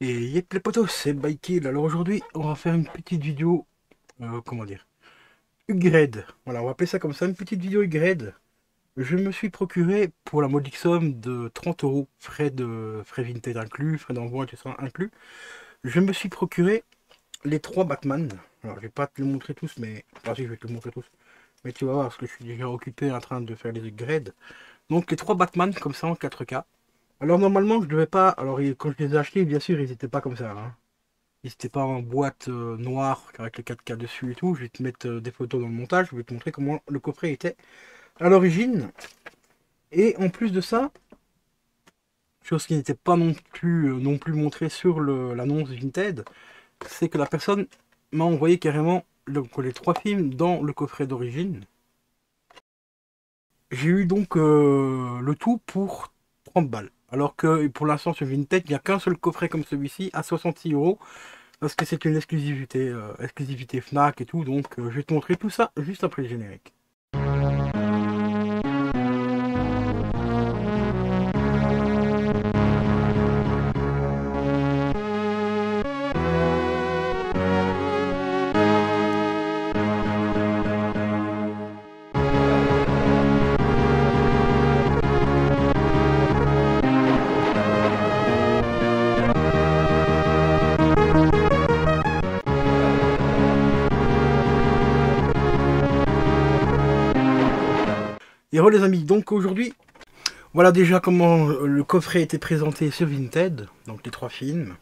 Et yep les potos, c'est Bikeil. Alors aujourd'hui, on va faire une petite vidéo, comment dire, upgrade. Voilà, on va appeler ça comme ça, une petite vidéo upgrade. Je me suis procuré pour la modique somme de 30 euros, frais Vinted inclus, frais d'envoi, tout ça inclus. Je me suis procuré les trois Batman. Alors je vais pas te les montrer tous, mais... Enfin si, je vais te les montrer tous. Mais tu vas voir, parce que je suis déjà occupé en train de faire les upgrades. Donc les trois Batman, comme ça, en 4K. Alors normalement, je devais pas... Alors quand je les ai achetés, bien sûr, ils étaient pas comme ça, hein. Et c'était pas en boîte noire avec les 4K dessus et tout. Je vais te mettre des photos dans le montage. Je vais te montrer comment le coffret était à l'origine. Et en plus de ça, chose qui n'était pas non plus montrée sur l'annonce Vinted, c'est que la personne m'a envoyé carrément les trois films dans le coffret d'origine. J'ai eu donc le tout pour 30 balles. Alors que pour l'instant sur Vinted, il n'y a qu'un seul coffret comme celui-ci à 66 euros. Parce que c'est une exclusivité Fnac et tout, donc je vais te montrer tout ça juste après le générique. Et re les amis, donc aujourd'hui, voilà déjà comment le coffret était présenté sur Vinted, donc les trois films,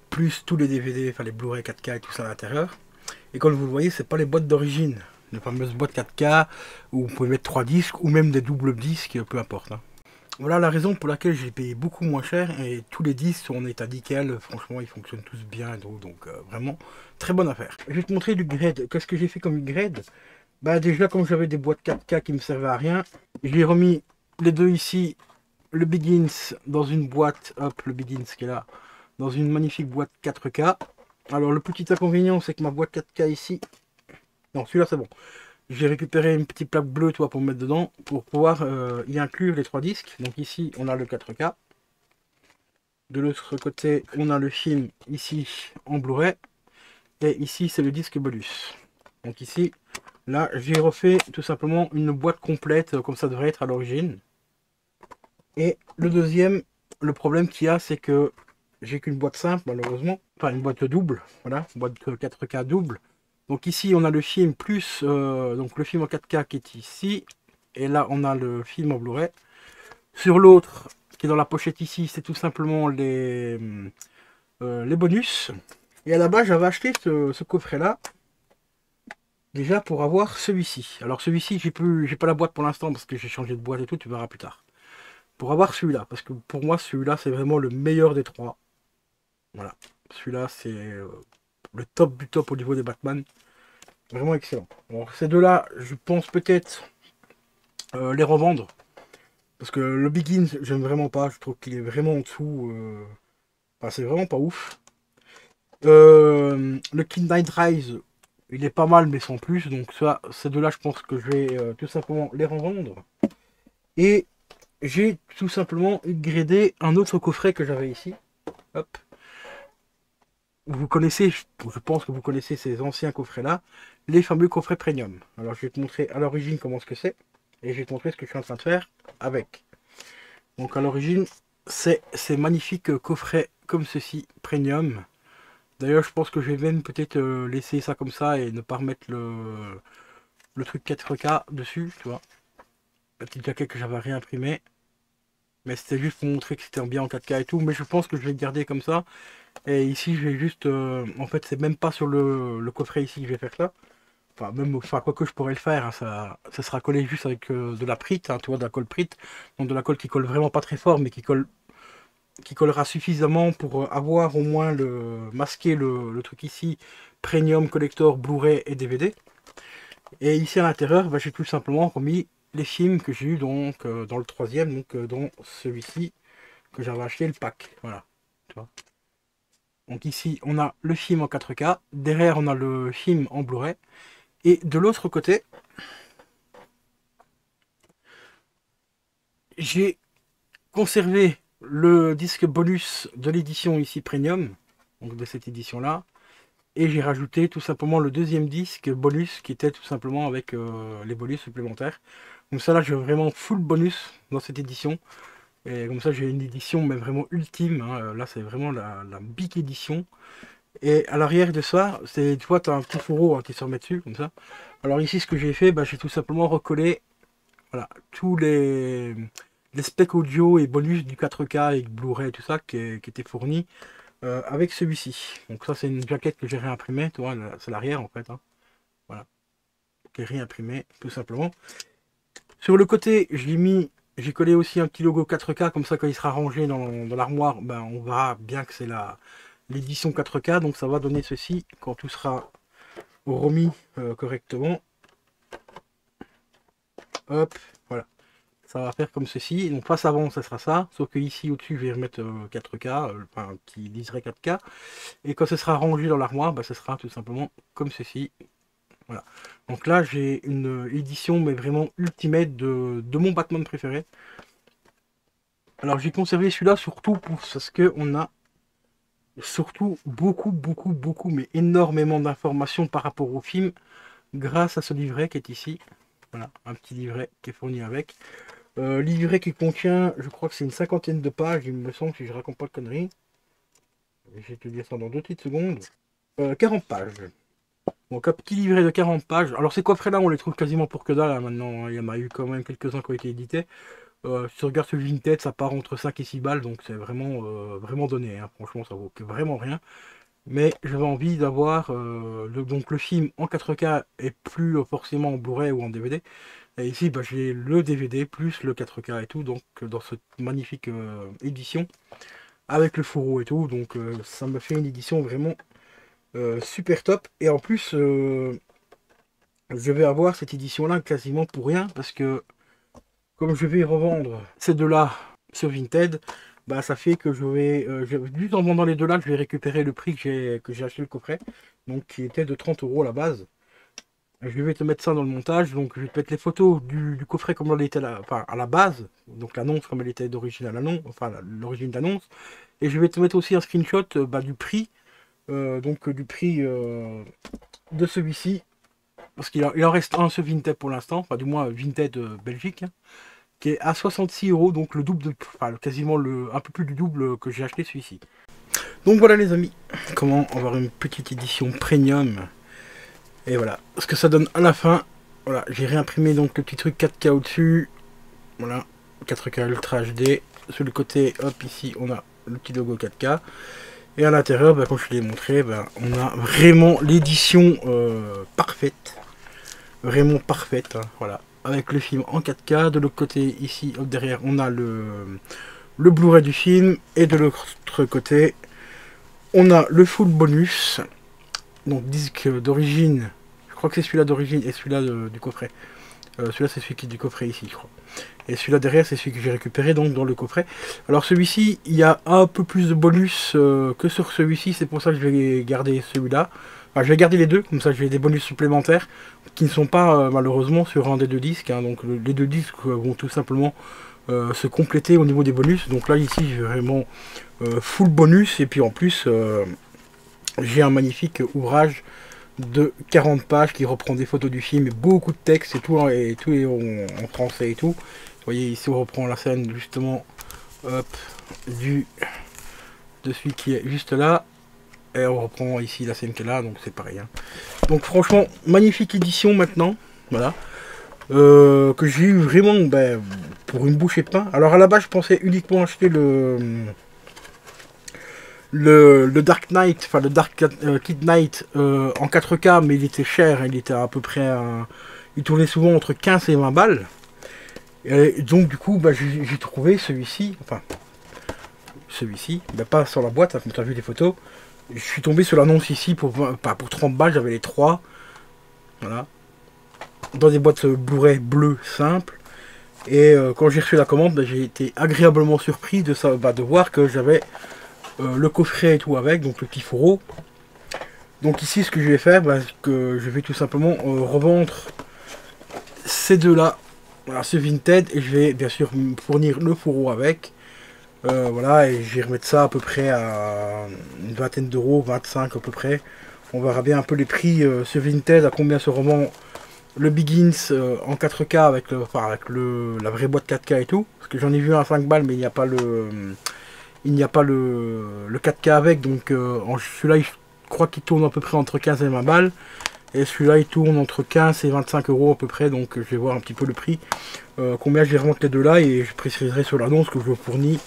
plus tous les DVD, enfin les Blu-ray 4K et tout ça à l'intérieur. Et comme vous le voyez, c'est pas les boîtes d'origine, les fameuses boîtes 4K où vous pouvez mettre trois disques ou même des doubles disques, peu importe, hein. Voilà la raison pour laquelle j'ai payé beaucoup moins cher et tous les disques sont en état nickel, franchement ils fonctionnent tous bien et tout, donc vraiment très bonne affaire. Je vais te montrer du grade. Qu'est-ce que j'ai fait comme upgrade? Bah déjà comme j'avais des boîtes 4K qui me servaient à rien, j'ai remis les deux ici, le Begins dans une boîte, hop le Begins qui est là, dans une magnifique boîte 4K. Alors le petit inconvénient c'est que ma boîte 4K ici, non celui-là c'est bon. J'ai récupéré une petite plaque bleue toi, pour mettre dedans, pour pouvoir y inclure les trois disques. Donc ici on a le 4K. De l'autre côté on a le film ici en Blu-ray. Et ici c'est le disque bonus. Donc ici, là j'ai refait tout simplement une boîte complète comme ça devrait être à l'origine. Et le deuxième, le problème qu'il y a c'est que j'ai qu'une boîte simple malheureusement. Enfin une boîte double, voilà, une boîte 4K double. Donc ici on a le film plus donc le film en 4K qui est ici. Et là on a le film en Blu-ray. Sur l'autre, qui est dans la pochette ici, c'est tout simplement les bonus. Et à la base j'avais acheté ce coffret là. Déjà pour avoir celui-ci. Alors celui-ci, j'ai pas la boîte pour l'instant parce que j'ai changé de boîte et tout, tu verras plus tard. Pour avoir celui-là, parce que pour moi celui-là c'est vraiment le meilleur des trois. Voilà. Celui-là c'est le top du top au niveau des Batman. Vraiment excellent. Alors ces deux-là, je pense peut-être les revendre. Parce que le Begins, j'aime vraiment pas. Je trouve qu'il est vraiment en dessous. Enfin, c'est vraiment pas ouf. Le King Knight Rise, il est pas mal, mais sans plus. Donc ça, ces deux-là, je pense que je vais tout simplement les revendre. Et j'ai tout simplement upgradé un autre coffret que j'avais ici. Hop. Vous connaissez, je pense que vous connaissez ces anciens coffrets-là, les fameux coffrets premium. Alors je vais te montrer à l'origine comment ce que c'est. Et je vais te montrer ce que je suis en train de faire avec. Donc à l'origine, c'est ces magnifiques coffrets comme ceci, premium. D'ailleurs, je pense que je vais même peut-être laisser ça comme ça et ne pas remettre le truc 4K dessus, tu vois. La petite jaquette que j'avais réimprimée. Mais c'était juste pour montrer que c'était bien en 4K et tout. Mais je pense que je vais le garder comme ça. Et ici, je vais juste... en fait, c'est même pas sur le coffret ici que je vais faire ça. Enfin, même, enfin, quoi que je pourrais le faire, hein, ça sera collé juste avec de la Prit, hein, tu vois, de la colle Prit. Donc de la colle qui colle vraiment pas très fort, mais qui collera suffisamment pour avoir au moins masquer le truc ici, Premium, Collector, Blu-ray et DVD. Et ici à l'intérieur, bah, j'ai tout simplement remis les films que j'ai eu donc dans le troisième, donc dans celui-ci que j'avais acheté le pack. Voilà. Tu vois. Donc ici on a le film en 4K, derrière on a le film en Blu-ray, et de l'autre côté, j'ai conservé le disque bonus de l'édition ici Premium, donc de cette édition là, et j'ai rajouté tout simplement le deuxième disque bonus qui était tout simplement avec les bonus supplémentaires. Donc ça là j'ai vraiment full bonus dans cette édition, et comme ça j'ai une édition mais vraiment ultime, hein. Là c'est vraiment la big édition. Et à l'arrière de ça, c'est, tu vois, tu as un petit fourreau, hein, qui se remet dessus comme ça. Alors ici ce que j'ai fait, bah, j'ai tout simplement recollé, voilà, tous les specs audio et bonus du 4K avec Blu-ray et tout ça qui étaient fournis avec celui-ci. Donc ça c'est une jaquette que j'ai réimprimée, tu vois, c'est l'arrière en fait, hein. Voilà, qui est réimprimé tout simplement. Sur le côté, j'ai collé aussi un petit logo 4K, comme ça quand il sera rangé dans l'armoire, ben, on verra bien que c'est l'édition 4K, donc ça va donner ceci quand tout sera remis correctement. Hop, voilà. Ça va faire comme ceci. Donc face avant, ça sera ça. Sauf que ici au-dessus, je vais remettre 4K, enfin qui liserait 4K. Et quand ce sera rangé dans l'armoire, bah, ce sera tout simplement comme ceci. Voilà. Donc là, j'ai une édition, mais vraiment ultimate de mon Batman préféré. Alors j'ai conservé celui-là surtout parce que on a surtout beaucoup, mais énormément d'informations par rapport au film grâce à ce livret qui est ici. Voilà, un petit livret qui est fourni avec. Livret qui contient, je crois que c'est une cinquantaine de pages, il me semble, si je raconte pas de conneries. Je vais te dire ça dans 2 petites secondes. 40 pages. Donc un petit livret de 40 pages. Alors ces coffrets-là, on les trouve quasiment pour que dalle, hein, maintenant. Il y en a eu quand même quelques-uns qui ont été édités. Si tu regardes sur Vinted, ça part entre 5 et 6 balles, donc c'est vraiment donné, hein. Franchement, ça vaut vraiment rien. Mais j'avais envie d'avoir donc le film en 4K et plus forcément en Blu-ray ou en DVD. Et ici, bah, j'ai le DVD plus le 4K et tout, donc dans cette magnifique édition avec le fourreau et tout. Donc ça me fait une édition vraiment super top. Et en plus, je vais avoir cette édition-là quasiment pour rien parce que comme je vais revendre ces deux-là sur Vinted, bah ça fait que juste en vendant les deux-là, je vais récupérer le prix que j'ai acheté le coffret, donc qui était de 30 € à la base. Je vais te mettre ça dans le montage, donc je vais te mettre les photos du coffret comme elle était enfin, à la base, donc l'annonce comme elle était d'origine à l'annonce, enfin l'origine d'annonce, et je vais te mettre aussi un screenshot bah, du prix, du prix de celui-ci, parce il en reste un sur Vinted pour l'instant, enfin du moins Vinted Belgique, hein, qui est à 66 €, donc le double, enfin quasiment un peu plus du double que j'ai acheté celui-ci. Donc voilà les amis, comment avoir une petite édition premium. Et voilà, ce que ça donne à la fin. Voilà, j'ai réimprimé donc le petit truc 4K au-dessus. Voilà, 4K Ultra HD. Sur le côté, hop, ici, on a le petit logo 4K. Et à l'intérieur, bah, comme je l'ai montré, bah, on a vraiment l'édition parfaite. Vraiment parfaite, hein, voilà. Avec le film en 4K. De l'autre côté, ici, hop, derrière, on a le Blu-ray du film. Et de l'autre côté, on a le full bonus. Donc disque d'origine. Je crois que c'est celui-là d'origine et celui-là du coffret. Celui-là c'est celui qui est du coffret ici, je crois. Et celui-là derrière c'est celui que j'ai récupéré donc dans le coffret. Alors celui-ci, il y a un peu plus de bonus que sur celui-ci. C'est pour ça que je vais garder celui-là. Enfin, je vais garder les deux, comme ça j'ai des bonus supplémentaires qui ne sont pas malheureusement sur un des deux disques, hein. Donc les deux disques vont tout simplement se compléter au niveau des bonus. Donc là ici j'ai vraiment full bonus et puis en plus j'ai un magnifique ouvrage de 40 pages qui reprend des photos du film et beaucoup de texte et tout est en français et tout. Vous voyez ici on reprend la scène justement hop, de celui qui est juste là. Et on reprend ici la scène qui est là, donc c'est pareil, hein. Donc franchement, magnifique édition maintenant. Voilà. Que j'ai eu vraiment ben, pour une bouchée de pain. Alors à la base je pensais uniquement acheter le Dark Knight, enfin le Dark Kid Knight en 4K, mais il était cher, il était à peu près il tournait souvent entre 15 et 20 balles. Et donc du coup bah, j'ai trouvé celui-ci, enfin celui-ci, bah, pas sur la boîte, hein, comme tu as vu les photos. Je suis tombé sur l'annonce ici pour 30 balles, j'avais les 3. Voilà. Dans des boîtes Blu-ray bleues simples. Et quand j'ai reçu la commande, bah, j'ai été agréablement surpris de voir que j'avais le coffret et tout avec, donc le petit fourreau. Donc ici ce que je vais faire, bah, que je vais tout simplement revendre ces deux là, voilà, ce Vinted, et je vais bien sûr me fournir le fourreau avec. Voilà, et je vais remettre ça à peu près à une vingtaine d'euros, 25 à peu près. On verra bien un peu les prix sur Vinted, à combien se revend le Begins en 4K avec, la vraie boîte 4K et tout. Parce que j'en ai vu un à 5 balles, mais il n'y a pas le 4K avec. Donc celui-là, je crois qu'il tourne à peu près entre 15 et 20 balles. Et celui-là, il tourne entre 15 et 25 euros à peu près. Donc je vais voir un petit peu le prix. Combien je vais remonter les deux là. Et je préciserai sur l'annonce que je fournis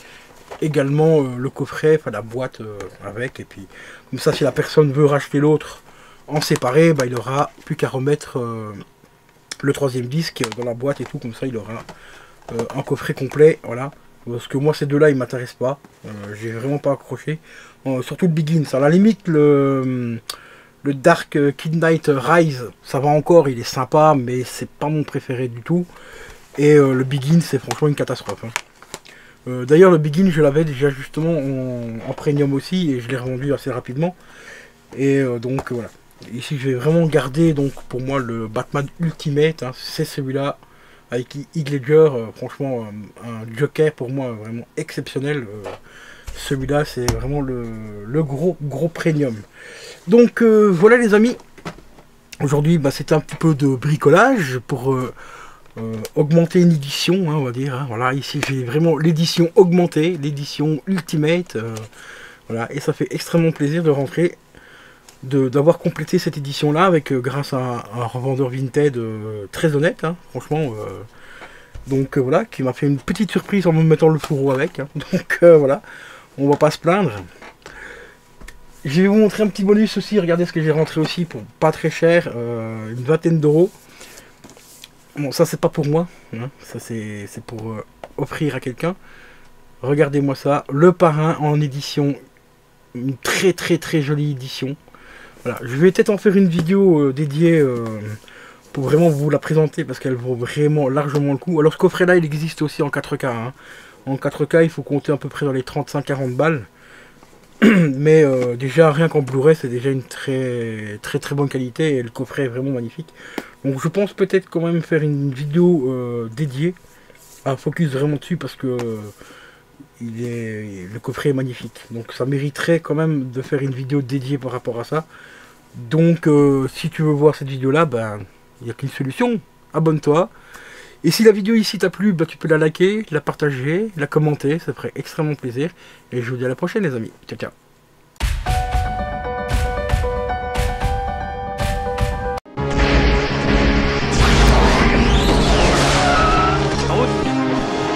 également le coffret, enfin la boîte avec. Et puis comme ça, si la personne veut racheter l'autre en séparé, bah, il aura plus qu'à remettre le troisième disque dans la boîte et tout. Comme ça, il aura un coffret complet. Voilà. Parce que moi, ces deux-là, ils m'intéressent pas. J'ai vraiment pas accroché. Surtout le Begins. À la limite, le Dark Kid Knight Rise, ça va encore, il est sympa, mais c'est pas mon préféré du tout. Et le Begins, c'est franchement une catastrophe. Hein. D'ailleurs, le Begins, je l'avais déjà justement en premium aussi, et je l'ai revendu assez rapidement. Et donc voilà. Ici, je vais vraiment garder donc pour moi le Batman Ultimate. Hein, c'est celui-là avec Heath Ledger. Franchement, un Joker pour moi vraiment exceptionnel. Celui-là, c'est vraiment le gros premium. Donc voilà les amis. Aujourd'hui, bah, c'était un petit peu de bricolage pour augmenter une édition, hein, on va dire. Hein. Voilà, ici j'ai vraiment l'édition augmentée, l'édition Ultimate. Voilà, et ça fait extrêmement plaisir de rentrer, d'avoir complété cette édition là avec grâce à un revendeur Vinted très honnête, hein, franchement. Donc voilà, qui m'a fait une petite surprise en me mettant le fourreau avec. Hein. Donc voilà, on va pas se plaindre. Je vais vous montrer un petit bonus aussi. Regardez ce que j'ai rentré aussi pour pas très cher, une vingtaine d'euros. Bon, ça c'est pas pour moi, hein. Ça c'est pour offrir à quelqu'un. Regardez-moi ça, le parrain en édition, une très jolie édition. Voilà, je vais peut-être en faire une vidéo dédiée pour vraiment vous la présenter parce qu'elle vaut vraiment largement le coup. Alors ce coffret là il existe aussi en 4K. Hein. En 4K il faut compter à peu près dans les 35-40 balles. Mais déjà rien qu'en Blu-ray c'est déjà une très bonne qualité et le coffret est vraiment magnifique. Donc je pense peut-être quand même faire une vidéo dédiée à focus vraiment dessus parce que le coffret est magnifique. Donc ça mériterait quand même de faire une vidéo dédiée par rapport à ça. Donc si tu veux voir cette vidéo là, ben il n'y a qu'une solution, abonne-toi. Et si la vidéo ici t'a plu, ben, tu peux la liker, la partager, la commenter, ça ferait extrêmement plaisir. Et je vous dis à la prochaine les amis. Ciao ciao.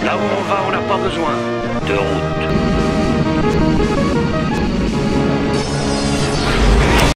Là où on va, on n'a pas besoin de route.